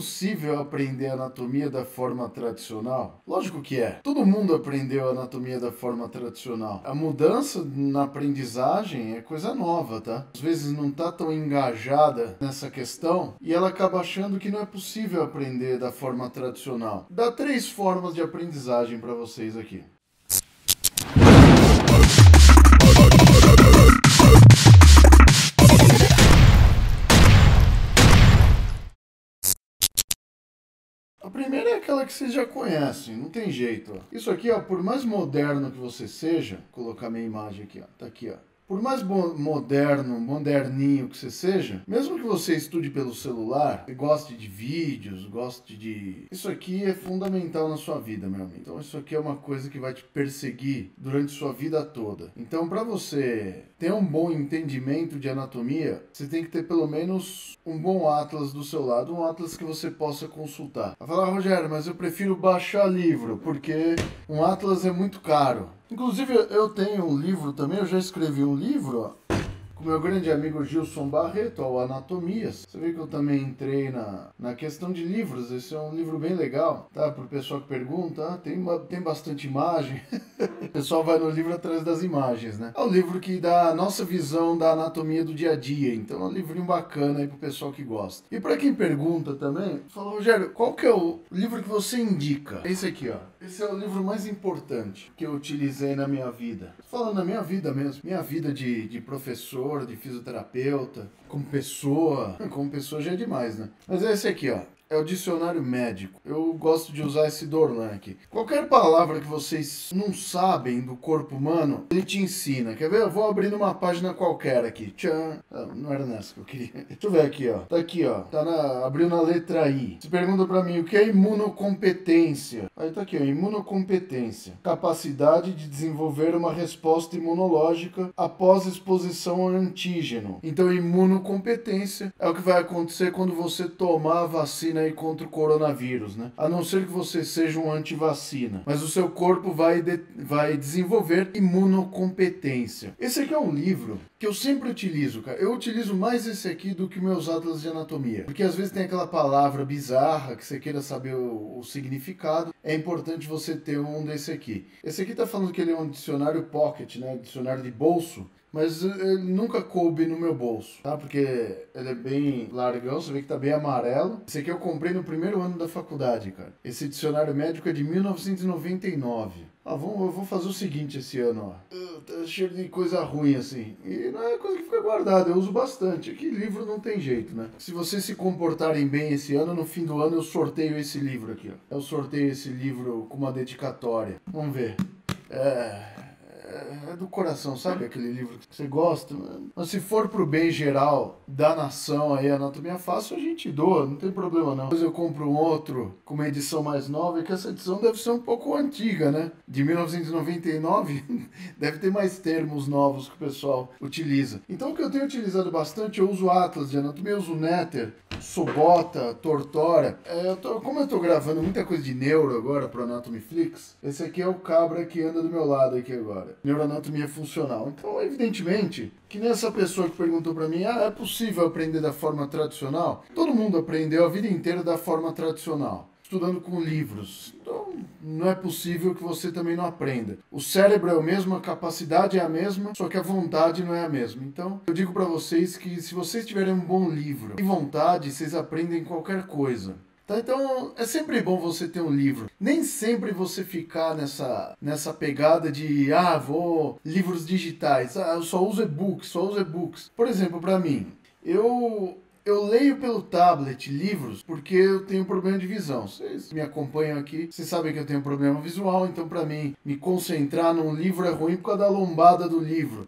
possível aprender anatomia da forma tradicional? Lógico que é. Todo mundo aprendeu anatomia da forma tradicional. A mudança na aprendizagem é coisa nova, tá? Às vezes não tá tão engajada nessa questão e ela acaba achando que não é possível aprender da forma tradicional. Dá 3 formas de aprendizagem para vocês aqui. A primeira é aquela que vocês já conhecem, não tem jeito. Ó. Isso aqui, ó, por mais moderno que você seja, vou colocar minha imagem aqui, ó, tá aqui, ó. Por mais moderninho que você seja, mesmo que você estude pelo celular, goste de vídeos, goste de... Isso aqui é fundamental na sua vida, meu amigo. Então isso aqui é uma coisa que vai te perseguir durante sua vida toda. Então para você ter um bom entendimento de anatomia, você tem que ter pelo menos um bom atlas do seu lado, um atlas que você possa consultar. Vai falar, Rogério, mas eu prefiro baixar livro, porque um atlas é muito caro. Inclusive, eu tenho um livro também, eu já escrevi um livro, ó, com meu grande amigo Gilson Barreto, o Anatomias. Você vê que eu também entrei na questão de livros, esse é um livro bem legal, tá? Para o pessoal que pergunta, tem bastante imagem. O pessoal vai no livro atrás das imagens, né? É um livro que dá a nossa visão da anatomia do dia a dia, então é um livrinho bacana aí pro pessoal que gosta. E para quem pergunta também, fala, Rogério, qual que é o livro que você indica? Esse aqui, ó. Esse é o livro mais importante que eu utilizei na minha vida. Falando na minha vida mesmo, minha vida de professor, de fisioterapeuta, como pessoa já é demais, né? Mas é esse aqui, ó. É o dicionário médico. Eu gosto de usar esse Dorlan aqui. Qualquer palavra que vocês não sabem do corpo humano, ele te ensina. Quer ver? Eu vou abrir numa página qualquer aqui. Tchan. Não era nessa que eu queria. Deixa eu ver aqui, ó. Tá aqui, ó. Abriu na letra I. Você pergunta pra mim o que é imunocompetência. Aí tá aqui, ó. Imunocompetência. Capacidade de desenvolver uma resposta imunológica após exposição ao antígeno. Então, imunocompetência é o que vai acontecer quando você tomar a vacina aí contra o coronavírus, né? A não ser que você seja um antivacina. Mas o seu corpo vai desenvolver imunocompetência. Esse aqui é um livro que eu sempre utilizo, cara. Eu utilizo mais esse aqui do que meus atlas de anatomia. Porque às vezes tem aquela palavra bizarra que você queira saber o significado. É importante você ter um desse aqui. Esse aqui tá falando que ele é um dicionário pocket, né? Dicionário de bolso. Mas ele nunca coube no meu bolso, tá? Porque ele é bem largão, você vê que tá bem amarelo. Esse aqui eu comprei no primeiro ano da faculdade, cara. Esse dicionário médico é de 1999. Eu vou fazer o seguinte esse ano, ó. Tá cheio de coisa ruim, assim. E não é coisa que fica guardada, eu uso bastante. Aqui livro não tem jeito, né? Se vocês se comportarem bem esse ano, no fim do ano eu sorteio esse livro aqui, ó. Eu sorteio esse livro com uma dedicatória. Vamos ver. É do coração, sabe? Aquele livro que você gosta. Mas se for pro bem geral da nação aí, Anatomia Fácil, a gente doa, não tem problema não. Depois eu compro um outro com uma edição mais nova, e que essa edição deve ser um pouco antiga, né? De 1999, deve ter mais termos novos que o pessoal utiliza. Então o que eu tenho utilizado bastante, eu uso Atlas de Anatomia, eu uso Netter, Sobota, Tortora. Como eu tô gravando muita coisa de neuro agora pro Anatomy Flix, esse aqui é o cabra que anda do meu lado aqui agora. Neuroanatomia funcional. Então, evidentemente, que nessa pessoa que perguntou pra mim, é possível aprender da forma tradicional? Todo mundo aprendeu a vida inteira da forma tradicional, estudando com livros. Então, não é possível que você também não aprenda. O cérebro é o mesmo, a capacidade é a mesma, só que a vontade não é a mesma. Então, eu digo pra vocês que se vocês tiverem um bom livro e vontade, vocês aprendem qualquer coisa. Tá? Então, é sempre bom você ter um livro. Nem sempre você ficar nessa pegada de, livros digitais. Eu só uso e-books. Por exemplo, pra mim, eu leio pelo tablet livros porque eu tenho problema de visão. Vocês me acompanham aqui, vocês sabem que eu tenho problema visual, então para mim, me concentrar num livro é ruim por causa da lombada do livro.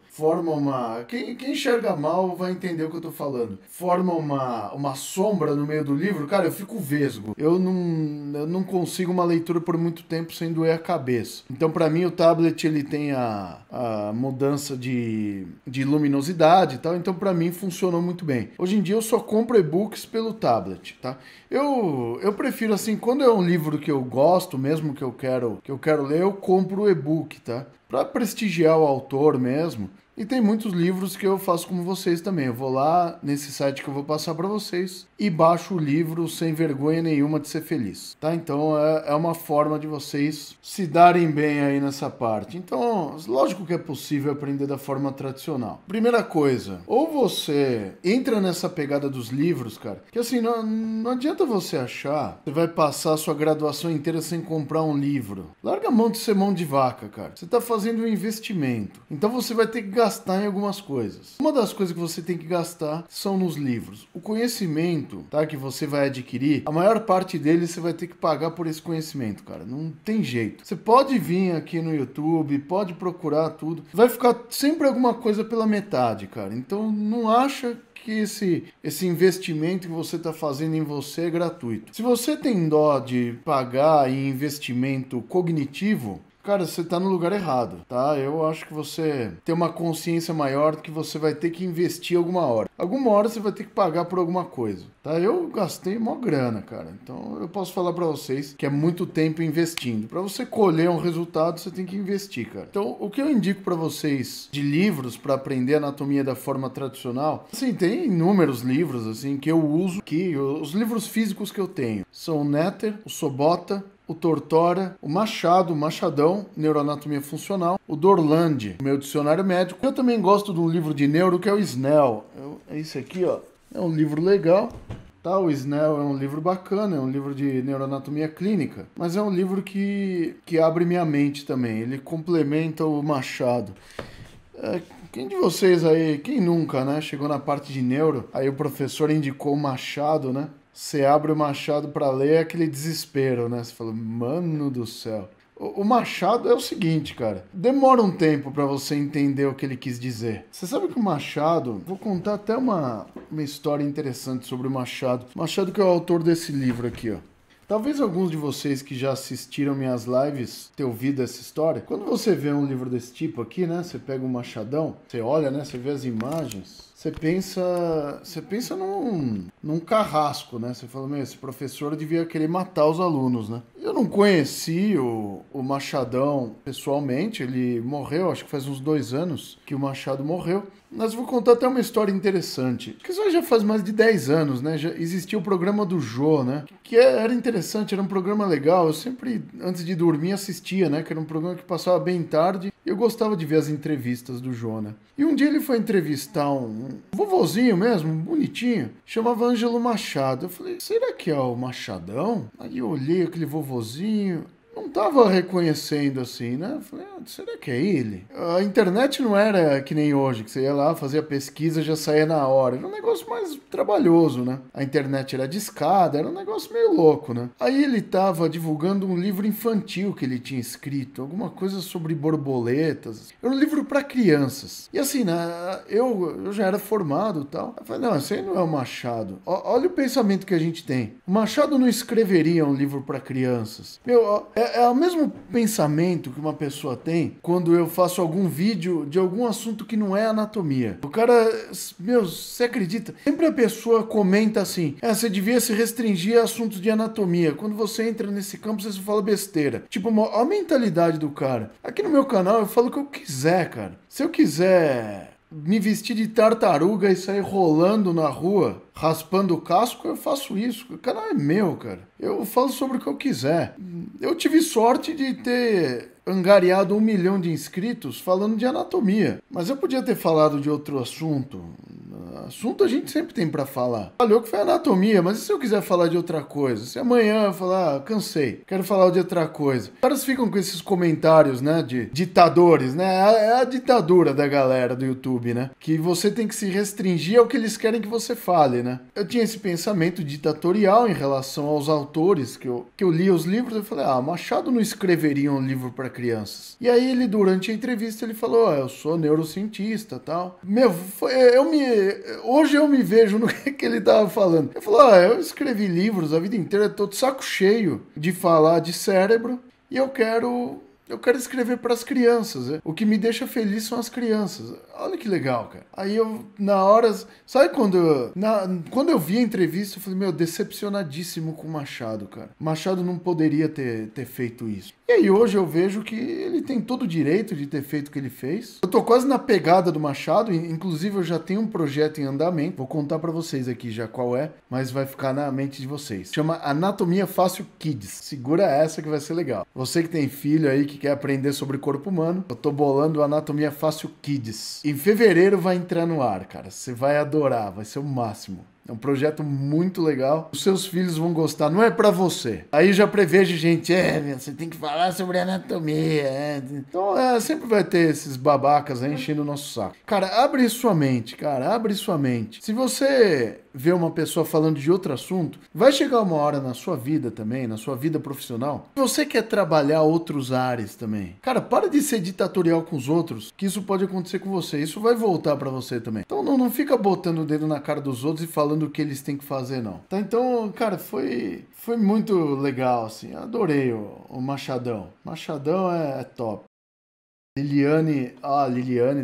Quem enxerga mal vai entender o que eu tô falando. Forma uma sombra no meio do livro, cara, eu fico vesgo. Eu não consigo uma leitura por muito tempo sem doer a cabeça. Então para mim o tablet ele tem a mudança de luminosidade e tal, então para mim funcionou muito bem. Hoje em dia eu só compro e-books pelo tablet, tá? Eu prefiro assim, quando é um livro que eu gosto mesmo, que eu quero ler, eu compro o e-book, tá? para prestigiar o autor mesmo. E tem muitos livros que eu faço como vocês também. Eu vou lá nesse site que eu vou passar para vocês e baixo o livro sem vergonha nenhuma de ser feliz, tá? Então é uma forma de vocês se darem bem aí nessa parte. Então, lógico que é possível aprender da forma tradicional. Primeira coisa, ou você entra nessa pegada dos livros, cara, que assim, não adianta você achar que você vai passar a sua graduação inteira sem comprar um livro. Larga a mão de ser mão de vaca, cara. Você tá fazendo um investimento. Então você vai ter que gastar em algumas coisas. Uma das coisas que você tem que gastar são nos livros. O conhecimento, tá, que você vai adquirir, a maior parte dele você vai ter que pagar por esse conhecimento, cara. Não tem jeito. Você pode vir aqui no YouTube, pode procurar tudo. Vai ficar sempre alguma coisa pela metade, cara. Então não acha que esse investimento que você está fazendo em você é gratuito. Se você tem dó de pagar em investimento cognitivo, cara, você tá no lugar errado, tá? Eu acho que você tem uma consciência maior que você vai ter que investir alguma hora. Alguma hora você vai ter que pagar por alguma coisa, tá? Eu gastei mó grana, cara. Então eu posso falar pra vocês que é muito tempo investindo. Pra você colher um resultado, você tem que investir, cara. Então o que eu indico pra vocês de livros pra aprender anatomia da forma tradicional, assim, tem inúmeros livros, assim, que eu uso aqui. Os livros físicos que eu tenho são o Netter, o Sobota, o Tortora, o Machado, o Machadão, Neuroanatomia Funcional, o Dorland, meu dicionário médico. Eu também gosto de um livro de neuro que é o Snell. É esse aqui, ó. É um livro legal, tá? O Snell é um livro bacana, é um livro de neuroanatomia clínica, mas é um livro que abre minha mente também. Ele complementa o Machado. Quem de vocês aí, quem nunca, né? Chegou na parte de neuro, aí o professor indicou o Machado, né? Você abre o Machado para ler, é aquele desespero, né? Você fala, mano do céu. O Machado é o seguinte, cara. Demora um tempo para você entender o que ele quis dizer. Você sabe que o Machado... Vou contar até uma história interessante sobre o Machado. Machado que é o autor desse livro aqui, ó. Talvez alguns de vocês que já assistiram minhas lives tenham ouvido essa história. Quando você vê um livro desse tipo aqui, né? Você pega um Machadão, você olha, né? Você vê as imagens... Você pensa num carrasco, né? Você fala, esse professor devia querer matar os alunos, né? Eu não conheci o Machadão pessoalmente, ele morreu, acho que faz uns 2 anos que o Machado morreu. Mas vou contar até uma história interessante. Porque isso já faz mais de 10 anos, né? Já existia o programa do Jô, né? Que era interessante, era um programa legal. Eu sempre, antes de dormir, assistia, né? Que era um programa que passava bem tarde. E eu gostava de ver as entrevistas do Jô, né? E um dia ele foi entrevistar um vovozinho mesmo, um bonitinho, chamava Ângelo Machado. Eu falei, será que é o Machadão? Aí eu olhei aquele vovozinho... Não tava reconhecendo assim, né? Falei, será que é ele? A internet não era que nem hoje, que você ia lá, fazia pesquisa e já saía na hora. Era um negócio mais trabalhoso, né? A internet era discada, era um negócio meio louco, né? Aí ele tava divulgando um livro infantil que ele tinha escrito, alguma coisa sobre borboletas. Era um livro para crianças. E assim, né? Eu já era formado e tal. Eu falei, não, esse aí não é o Machado. Olha o pensamento que a gente tem. O Machado não escreveria um livro para crianças. Meu, é o mesmo pensamento que uma pessoa tem quando eu faço algum vídeo de algum assunto que não é anatomia. O cara, meu, você acredita? Sempre a pessoa comenta assim, você devia se restringir a assuntos de anatomia. Quando você entra nesse campo, você só fala besteira. Tipo, a mentalidade do cara. Aqui no meu canal eu falo o que eu quiser, cara. Se eu quiser me vestir de tartaruga e sair rolando na rua, raspando o casco, eu faço isso. O canal é meu, cara. Eu falo sobre o que eu quiser. Eu tive sorte de ter angariado 1 milhão de inscritos falando de anatomia. Mas eu podia ter falado de outro assunto. Assunto a gente sempre tem pra falar. Falou que foi anatomia, mas e se eu quiser falar de outra coisa? Se amanhã eu falar, cansei, quero falar de outra coisa. Os caras ficam com esses comentários, né, de ditadores, né? É a ditadura da galera do YouTube, né? Que você tem que se restringir ao que eles querem que você fale, né? Eu tinha esse pensamento ditatorial em relação aos autores que eu lia os livros. Eu falei, Machado não escreveria um livro pra crianças. E aí ele, durante a entrevista, ele falou, eu sou neurocientista e tal. Meu, hoje eu me vejo no que ele tava falando. Ele falou, eu escrevi livros a vida inteira, tô de saco cheio de falar de cérebro e eu quero Eu quero escrever para as crianças. O que me deixa feliz são as crianças. Olha que legal, cara. Aí eu, na hora... Sabe quando eu vi a entrevista, eu falei, meu, decepcionadíssimo com o Machado, cara. Machado não poderia ter feito isso. E aí hoje eu vejo que ele tem todo o direito de ter feito o que ele fez. Eu tô quase na pegada do Machado, inclusive eu já tenho um projeto em andamento. Vou contar pra vocês aqui já qual é, mas vai ficar na mente de vocês. Chama Anatomia Fácil Kids. Segura essa que vai ser legal. Você que tem filho aí que quer aprender sobre corpo humano, eu tô bolando Anatomia Fácil Kids. Em fevereiro vai entrar no ar, cara. Você vai adorar, vai ser o máximo. É um projeto muito legal. Os seus filhos vão gostar. Não é pra você. Aí já prevejo gente, você tem que falar sobre anatomia. Então, sempre vai ter esses babacas aí enchendo o nosso saco. Cara, abre sua mente, cara. Abre sua mente. Se você vê uma pessoa falando de outro assunto, vai chegar uma hora na sua vida também, na sua vida profissional, que você quer trabalhar outros ares também. Cara, para de ser ditatorial com os outros, que isso pode acontecer com você. Isso vai voltar pra você também. Então, não fica botando o dedo na cara dos outros e falando o que eles têm que fazer, não. Tá, então, cara, foi muito legal, assim. Adorei o Machadão. Machadão é top. Liliane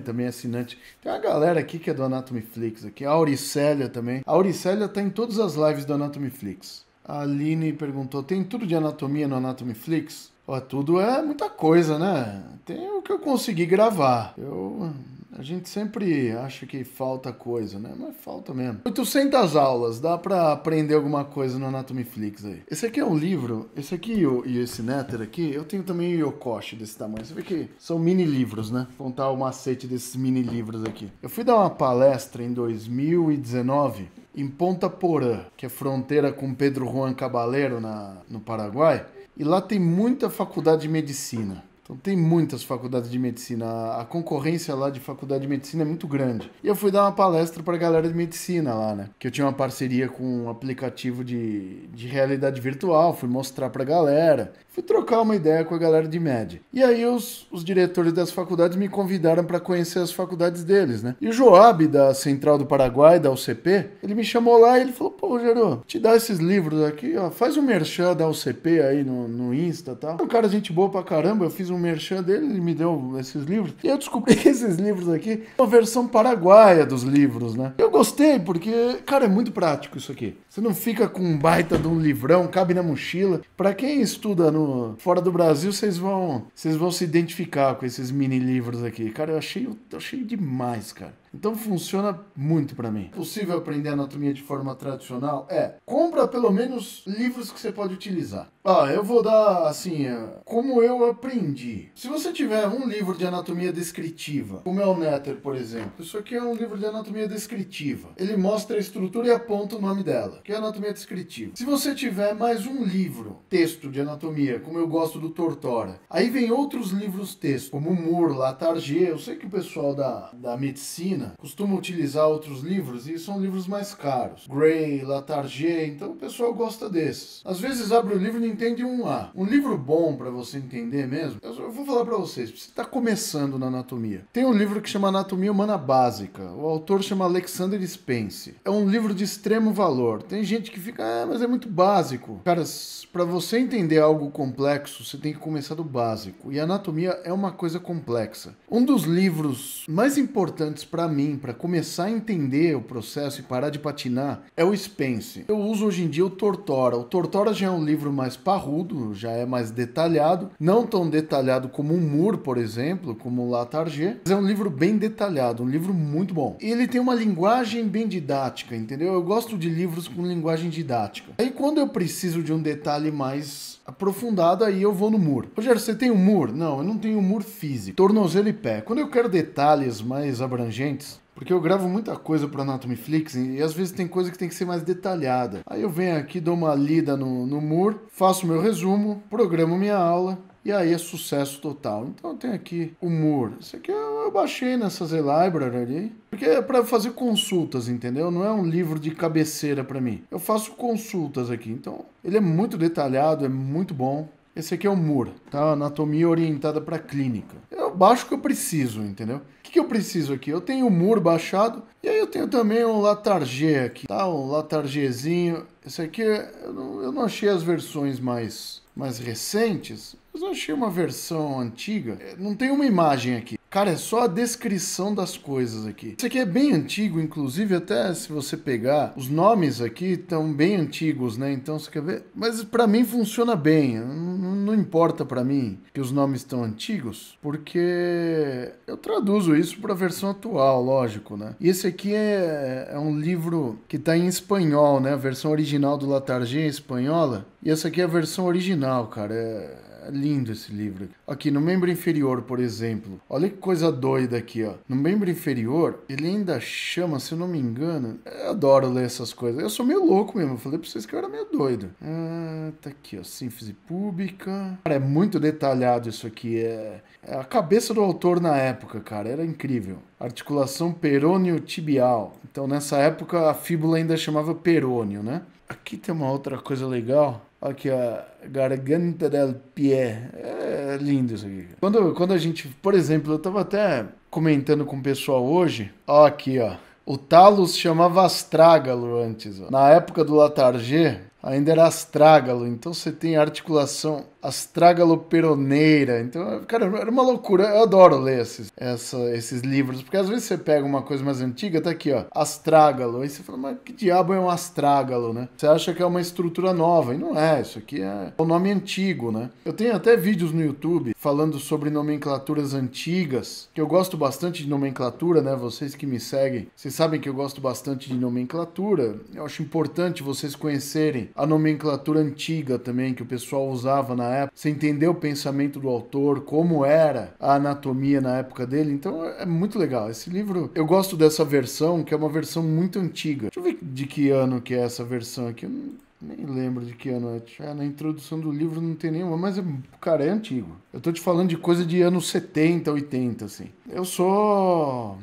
também é assinante. Tem uma galera aqui que é do Anatomy Flix aqui. A Auricélia também. A Auricélia tá em todas as lives do Anatomy Flix. A Aline perguntou, tem tudo de anatomia no Anatomy Flix? Tudo é muita coisa, né? Tem o que eu consegui gravar. A gente sempre acha que falta coisa, né? Mas falta mesmo. 800 aulas, dá pra aprender alguma coisa no Anatomy Flix aí. Esse aqui é um livro, esse aqui e esse Netter aqui, eu tenho também o Yokoshi desse tamanho. Você vê que são mini livros, né? Vou contar o macete desses mini livros aqui. Eu fui dar uma palestra em 2019 em Ponta Porã, que é fronteira com Pedro Juan Caballero no Paraguai. E lá tem muita faculdade de medicina. Então tem muitas faculdades de medicina. A concorrência lá de faculdade de medicina é muito grande. E eu fui dar uma palestra pra galera de medicina lá, né? Que eu tinha uma parceria com um aplicativo de realidade virtual. Fui mostrar pra galera. Fui trocar uma ideia com a galera de média. E aí os diretores das faculdades me convidaram para conhecer as faculdades deles, né? E o Joab, da Central do Paraguai, da UCP, ele me chamou lá e ele falou, pô, Rogério, te dá esses livros aqui, ó, faz um merchan da UCP aí no Insta e tal. Um cara, gente boa pra caramba, eu fiz um merchan dele, ele me deu esses livros. E eu descobri que esses livros aqui são a versão paraguaia dos livros, né? Eu gostei porque, cara, é muito prático isso aqui. Você não fica com um baita de um livrão, cabe na mochila. Pra quem estuda fora do Brasil, vocês vão se identificar com esses mini livros aqui. Cara, eu achei demais, cara. Então funciona muito pra mim. Possível aprender anatomia de forma tradicional? Compra pelo menos livros que você pode utilizar. Eu vou dar, assim, como eu aprendi. Se você tiver um livro de anatomia descritiva, como é o Netter, por exemplo. Isso aqui é um livro de anatomia descritiva. Ele mostra a estrutura e aponta o nome dela, que é anatomia descritiva. Se você tiver mais um livro, texto de anatomia, como eu gosto do Tortora, aí vem outros livros texto, como Moore, Latarjet. Eu sei que o pessoal da medicina costuma utilizar outros livros e são livros mais caros. Gray, Latarjet, então o pessoal gosta desses. Às vezes abre o livro e não entende um A. Um livro bom para você entender mesmo, eu vou falar para vocês, você está começando na anatomia. Tem um livro que chama Anatomia Humana Básica. O autor chama Alexander Spence. É um livro de extremo valor. Tem gente que fica, mas é muito básico. Cara, para você entender algo complexo, você tem que começar do básico. E a anatomia é uma coisa complexa. Um dos livros mais importantes para mim, para começar a entender o processo e parar de patinar, é o Spence. Eu uso hoje em dia o Tortora. O Tortora já é um livro mais parrudo, já é mais detalhado. Não tão detalhado como o Moore, por exemplo, como o Latarjet. Mas é um livro bem detalhado, um livro muito bom. E ele tem uma linguagem bem didática, entendeu? Eu gosto de livros com linguagem didática. Aí quando eu preciso de um detalhe mais aprofundado, aí eu vou no Moore. Rogério, você tem um Moore? Não, eu não tenho um Moore físico. Tornozelo e pé. Quando eu quero detalhes mais abrangentes, porque eu gravo muita coisa para Anatomy Flix e às vezes tem coisa que tem que ser mais detalhada. Aí eu venho aqui, dou uma lida no Moore, faço meu resumo, programo minha aula e aí é sucesso total. Então eu tenho aqui o Moore. Isso aqui eu baixei nessa Z-Library ali, porque é para fazer consultas, entendeu? Não é um livro de cabeceira para mim. Eu faço consultas aqui, então ele é muito detalhado, é muito bom. Esse aqui é o Moore, tá? Anatomia orientada para clínica. Eu baixo o que eu preciso, entendeu? O que eu preciso aqui? Eu tenho o Moore baixado e aí eu tenho também o Latarjet aqui, tá? O Latarjetzinho. Esse aqui eu não achei as versões mais recentes, mas eu achei uma versão antiga. Não tem uma imagem aqui. Cara, é só a descrição das coisas aqui. Esse aqui é bem antigo, inclusive até se você pegar, os nomes aqui estão bem antigos, né? Então você quer ver? Mas pra mim funciona bem. Não importa pra mim que os nomes estão antigos, porque eu traduzo isso pra versão atual, lógico, né? E esse aqui é um livro que tá em espanhol, né? A versão original do Latarjet é espanhola. E essa aqui é a versão original, cara. É lindo esse livro. Aqui, no membro inferior, por exemplo. Olha que coisa doida aqui, ó. No membro inferior, ele ainda chama, se eu não me engano... Eu adoro ler essas coisas. Eu sou meio louco mesmo. Eu falei pra vocês que eu era meio doido. Tá aqui, ó. Sínfise pública. Cara, é muito detalhado isso aqui. É a cabeça do autor na época, cara. Era incrível. Articulação perônio-tibial. Então, nessa época, a fíbula ainda chamava perônio, né? Aqui tem uma outra coisa legal. Aqui, a garganta del pé. É lindo isso aqui. Quando a gente... Por exemplo, eu tava até comentando com o pessoal hoje. Ó, aqui, ó. O talos chamava astrágalo antes. Ó. Na época do Latarjet, ainda era astrágalo. Então você tem a articulação astrágalo-peroneira. Então, cara, era uma loucura. Eu adoro ler esses livros. Porque às vezes você pega uma coisa mais antiga, tá aqui, ó. Astrágalo. Aí você fala, mas que diabo é um astrágalo, né? Você acha que é uma estrutura nova. E não é. Isso aqui é o nome antigo, né? Eu tenho até vídeos no YouTube falando sobre nomenclaturas antigas. Que eu gosto bastante de nomenclatura, né? Vocês que me seguem, vocês sabem que eu gosto bastante de nomenclatura. Eu acho importante vocês conhecerem a nomenclatura antiga também, que o pessoal usava na época. Você entender o pensamento do autor, como era a anatomia na época dele. Então é muito legal. Esse livro, eu gosto dessa versão, que é uma versão muito antiga. Deixa eu ver de que ano que é essa versão aqui. Eu nem lembro de que ano é. Na introdução do livro não tem nenhuma, mas, cara, é antigo. Eu tô te falando de coisa de anos 70, 80, assim. Eu sou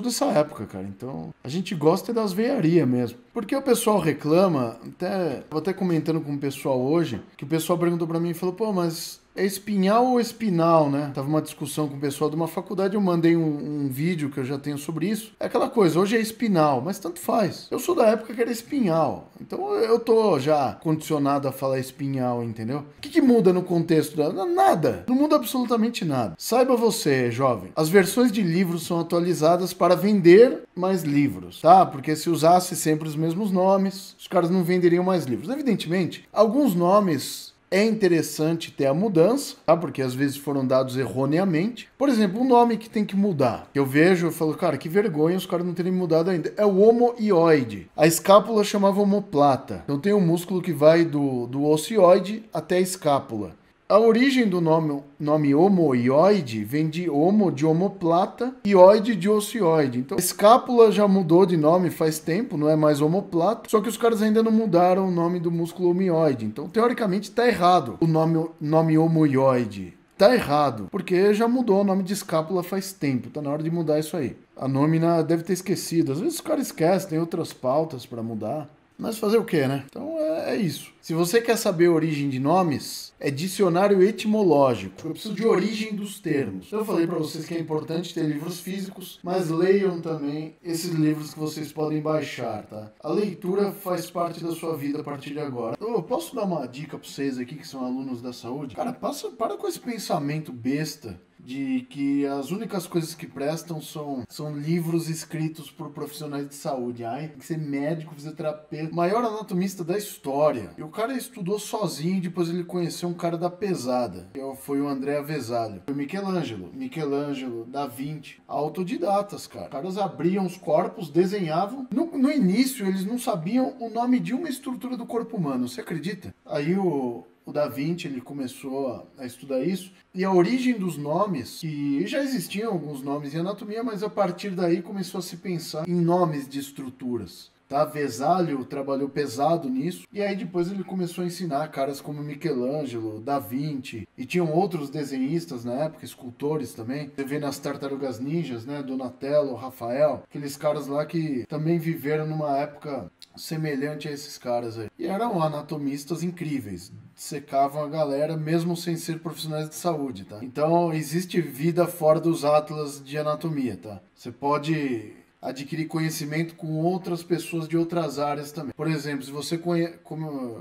dessa época, cara. Então, a gente gosta das veiarias mesmo. Porque o pessoal reclama, tava até comentando com o pessoal hoje, que o pessoal perguntou pra mim e falou, pô, mas é espinhal ou espinal, né? Tava uma discussão com o pessoal de uma faculdade, eu mandei um vídeo que eu já tenho sobre isso. É aquela coisa, hoje é espinal, mas tanto faz. Eu sou da época que era espinhal. Então eu tô já condicionado a falar espinhal, entendeu? O que muda no contexto? Nada. Não muda absolutamente nada. Saiba você, jovem, as versões de livros são atualizadas para vender mais livros, tá? Porque se usasse sempre os mesmos nomes, os caras não venderiam mais livros. Evidentemente, alguns nomes é interessante ter a mudança, tá? Porque às vezes foram dados erroneamente. Por exemplo, um nome que tem que mudar. Eu vejo, eu falo, cara, que vergonha os caras não terem mudado ainda. É o homoioide. A escápula chamava omoplata. Então tem um músculo que vai do ocioide até a escápula. A origem do nome homoioide vem de homo, de omoplata, e oide de ocioide. Então, a escápula já mudou de nome faz tempo, não é mais omoplata, só que os caras ainda não mudaram o nome do músculo homoioide. Então, teoricamente, está errado o nome homoioide. Tá errado, porque já mudou o nome de escápula faz tempo. Tá na hora de mudar isso aí. A nômina deve ter esquecido. Às vezes os caras esquecem, tem outras pautas para mudar. Mas fazer o quê, né? Então é isso. Se você quer saber a origem de nomes, é dicionário etimológico. Eu preciso de origem dos termos. Eu falei para vocês que é importante ter livros físicos, mas leiam também esses livros que vocês podem baixar, tá? A leitura faz parte da sua vida a partir de agora. Eu posso dar uma dica para vocês aqui que são alunos da saúde? Cara, para com esse pensamento besta de que as únicas coisas que prestam são livros escritos por profissionais de saúde. Ai, tem que ser médico, fisioterapeuta, maior anatomista da história. E o cara estudou sozinho e depois ele conheceu um cara da pesada, que foi o André Avesalho. Foi Michelangelo, Da Vinci, autodidatas, cara. Os caras abriam os corpos, desenhavam. No início, eles não sabiam o nome de uma estrutura do corpo humano, você acredita? Aí o Da Vinci, ele começou a estudar isso, e a origem dos nomes, que já existiam alguns nomes em anatomia, mas a partir daí começou a se pensar em nomes de estruturas. Tá? Vesalho trabalhou pesado nisso, e aí depois ele começou a ensinar caras como Michelangelo, Da Vinci, e tinham outros desenhistas na época, escultores também. Você vê nas Tartarugas Ninjas, né? Donatello, Rafael, aqueles caras lá que também viveram numa época semelhante a esses caras aí. E eram anatomistas incríveis, secavam a galera mesmo sem ser profissionais de saúde, tá? Então existe vida fora dos atlas de anatomia, tá? Você pode adquirir conhecimento com outras pessoas de outras áreas também. Por exemplo, se você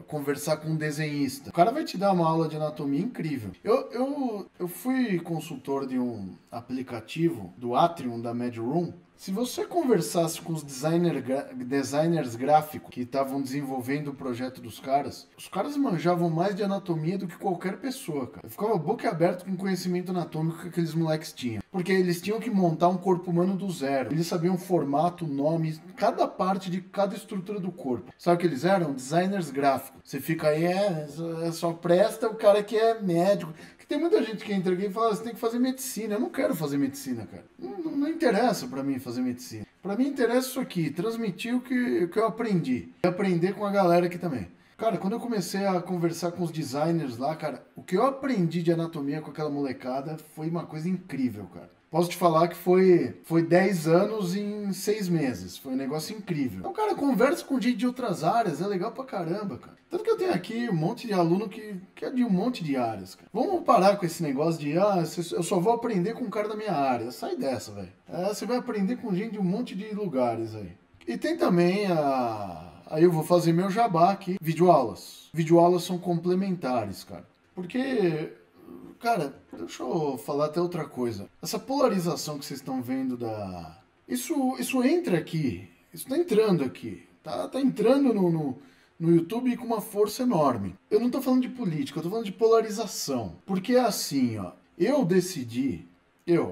conversar com um desenhista, o cara vai te dar uma aula de anatomia incrível. Eu fui consultor de um aplicativo do Atrium, da MedRoom. Se você conversasse com os designers gráficos que estavam desenvolvendo o projeto dos caras, os caras manjavam mais de anatomia do que qualquer pessoa, cara. Eu ficava boca aberta com o conhecimento anatômico que aqueles moleques tinham. Porque eles tinham que montar um corpo humano do zero. Eles sabiam o formato, o nome, cada parte de cada estrutura do corpo. Sabe o que eles eram? Designers gráficos. Você fica aí, só presta o cara que é médico. Tem muita gente que entra aqui e fala, você tem que fazer medicina. Eu não quero fazer medicina, cara. Não interessa pra mim fazer medicina. Pra mim interessa isso aqui, transmitir o que eu aprendi. E aprender com a galera aqui também. Cara, quando eu comecei a conversar com os designers lá, cara, o que eu aprendi de anatomia com aquela molecada foi uma coisa incrível, cara. Posso te falar que foi 10 anos em 6 meses. Foi um negócio incrível. Então, cara, conversa com gente de outras áreas. É legal pra caramba, cara. Tanto que eu tenho aqui um monte de aluno que é de um monte de áreas, cara. Vamos parar com esse negócio de, eu só vou aprender com um cara da minha área. Sai dessa, velho. Você vai aprender com gente de um monte de lugares aí. E tem também Aí eu vou fazer meu jabá aqui. Videoaulas. Videoaulas são complementares, cara. Porque... Cara, deixa eu falar até outra coisa. Essa polarização que vocês estão vendo Isso entra aqui. Isso tá entrando aqui. Tá entrando no YouTube com uma força enorme. Eu não tô falando de política, eu tô falando de polarização. Porque é assim, ó. Eu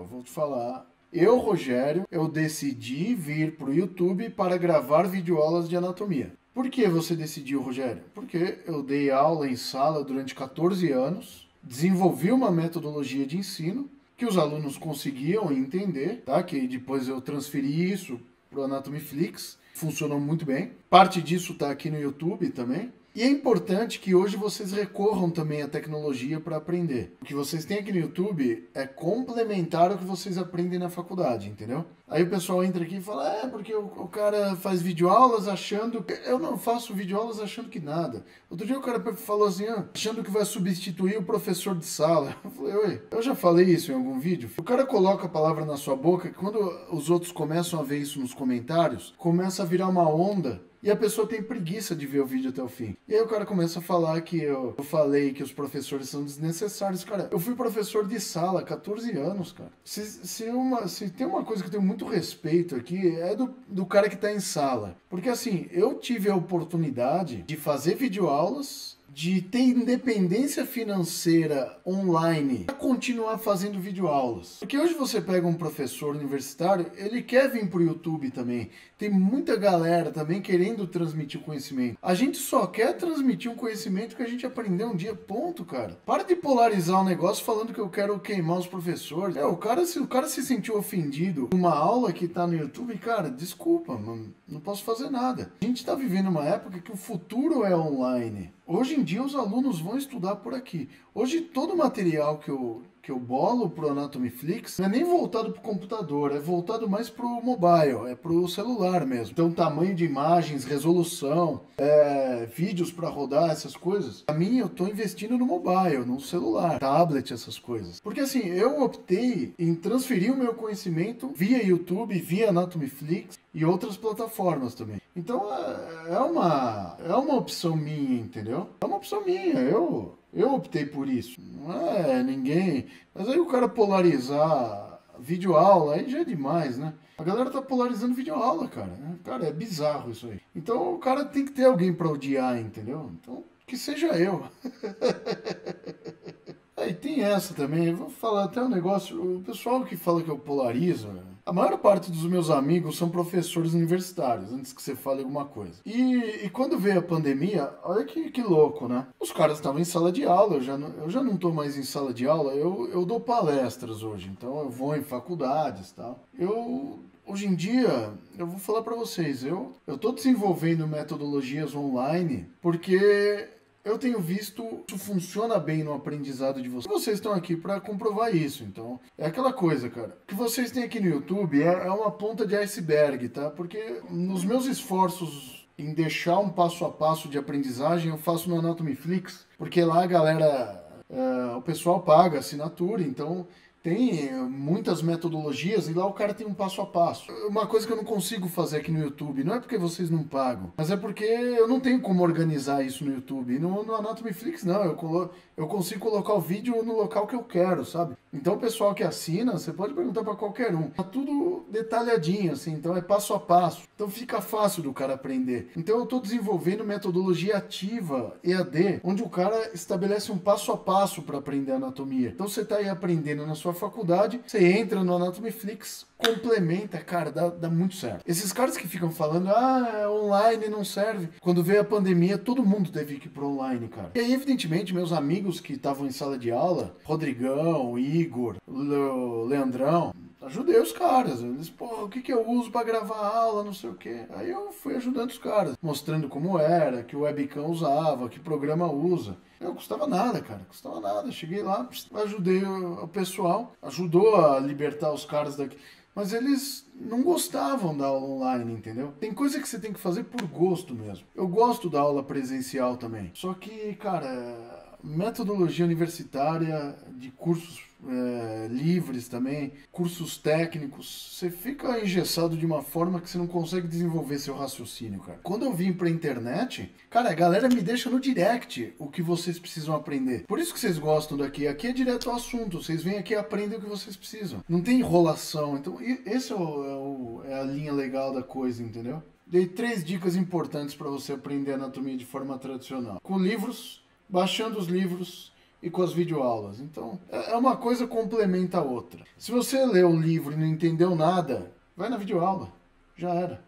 vou te falar... Eu, Rogério, eu decidi vir pro YouTube para gravar videoaulas de anatomia. Por que você decidiu, Rogério? Porque eu dei aula em sala durante 14 anos... Desenvolvi uma metodologia de ensino que os alunos conseguiam entender, tá? Que depois eu transferi isso para o Anatomiflix, funcionou muito bem. Parte disso está aqui no YouTube também. E é importante que hoje vocês recorram também à tecnologia para aprender. O que vocês têm aqui no YouTube é complementar o que vocês aprendem na faculdade, entendeu? Aí o pessoal entra aqui e fala, porque o cara faz videoaulas achando... Eu não faço videoaulas achando que nada. Outro dia o cara falou assim, achando que vai substituir o professor de sala. Eu falei, oi, eu já falei isso em algum vídeo? O cara coloca a palavra na sua boca, que quando os outros começam a ver isso nos comentários, começa a virar uma onda. E a pessoa tem preguiça de ver o vídeo até o fim. E aí o cara começa a falar que eu falei que os professores são desnecessários. Cara, eu fui professor de sala há 14 anos, cara. Se tem uma coisa que eu tenho muito respeito aqui, é do cara que tá em sala. Porque assim, eu tive a oportunidade de fazer videoaulas, de ter independência financeira online para continuar fazendo videoaulas. Porque hoje você pega um professor universitário, ele quer vir pro YouTube também. Tem muita galera também querendo transmitir o conhecimento. A gente só quer transmitir um conhecimento que a gente aprendeu um dia, ponto, cara. Para de polarizar o negócio falando que eu quero queimar os professores. Se o cara se sentiu ofendido com uma aula que tá no YouTube, cara, desculpa, não posso fazer nada. A gente tá vivendo uma época que o futuro é online. Hoje em dia os alunos vão estudar por aqui. Hoje todo o material que eu bolo pro Anatomiflix não é nem voltado pro computador, é voltado mais pro mobile, é pro celular mesmo. Então tamanho de imagens, resolução, vídeos para rodar, essas coisas. Pra mim eu tô investindo no mobile, no celular, tablet, essas coisas. Porque assim, eu optei em transferir o meu conhecimento via YouTube, via Anatomiflix e outras plataformas também. Então é uma opção minha, entendeu? É uma opção minha, eu optei por isso. Não é ninguém... Mas aí o cara polarizar videoaula, aí já é demais, né? A galera tá polarizando videoaula, cara. Cara, é bizarro isso aí. Então o cara tem que ter alguém pra odiar, entendeu? Então, que seja eu. Aí tem essa também, eu vou falar até um negócio, o pessoal que fala que eu polarizo, a maior parte dos meus amigos são professores universitários, antes que você fale alguma coisa. E quando veio a pandemia, olha que louco, né? Os caras estavam em sala de aula, eu já não tô mais em sala de aula, eu dou palestras hoje, então eu vou em faculdades e tal. Hoje em dia, eu vou falar pra vocês, eu tô desenvolvendo metodologias online, porque... Eu tenho visto isso funciona bem no aprendizado de vocês. Vocês estão aqui para comprovar isso. Então, é aquela coisa, cara. O que vocês têm aqui no YouTube é uma ponta de iceberg, tá? Porque nos meus esforços em deixar um passo a passo de aprendizagem, eu faço no Anatomy Flix, porque lá a galera, o pessoal paga assinatura, então tem muitas metodologias e lá o cara tem um passo a passo. Uma coisa que eu não consigo fazer aqui no YouTube, não é porque vocês não pagam, mas é porque eu não tenho como organizar isso no YouTube. E no Anatomy Flix não, eu consigo colocar o vídeo no local que eu quero, sabe? Então o pessoal que assina, você pode perguntar para qualquer um. Tá tudo detalhadinho, assim, então é passo a passo. Então fica fácil do cara aprender. Então eu estou desenvolvendo metodologia ativa, EAD, onde o cara estabelece um passo a passo para aprender anatomia. Então você está aí aprendendo na sua faculdade, você entra no Anatomy Flix, complementa, cara, dá muito certo. Esses caras que ficam falando, online não serve. Quando veio a pandemia, todo mundo teve que ir pro online, cara. E aí, evidentemente, meus amigos que estavam em sala de aula, Rodrigão, Igor, Leandrão, ajudei os caras. Eles, o que eu uso pra gravar aula, não sei o quê. Aí eu fui ajudando os caras, mostrando como era, que o webcam usava, que programa usa. Não custava nada, cara, custava nada. Cheguei lá, ajudei o pessoal, ajudou a libertar os caras daqui. Mas eles não gostavam da aula online, entendeu? Tem coisa que você tem que fazer por gosto mesmo. Eu gosto da aula presencial também. Só que, cara, metodologia universitária de cursos livres também, cursos técnicos, você fica engessado de uma forma que você não consegue desenvolver seu raciocínio, cara. Quando eu vim pra internet, cara, a galera me deixa no direct o que vocês precisam aprender. Por isso que vocês gostam daqui. Aqui é direto ao assunto. Vocês vêm aqui e aprendem o que vocês precisam. Não tem enrolação. Então, esse é a linha legal da coisa, entendeu? Dei 3 dicas importantes para você aprender anatomia de forma tradicional. Com livros, baixando os livros e com as videoaulas. Então, uma coisa complementa a outra. Se você lê o livro e não entendeu nada, vai na videoaula. Já era.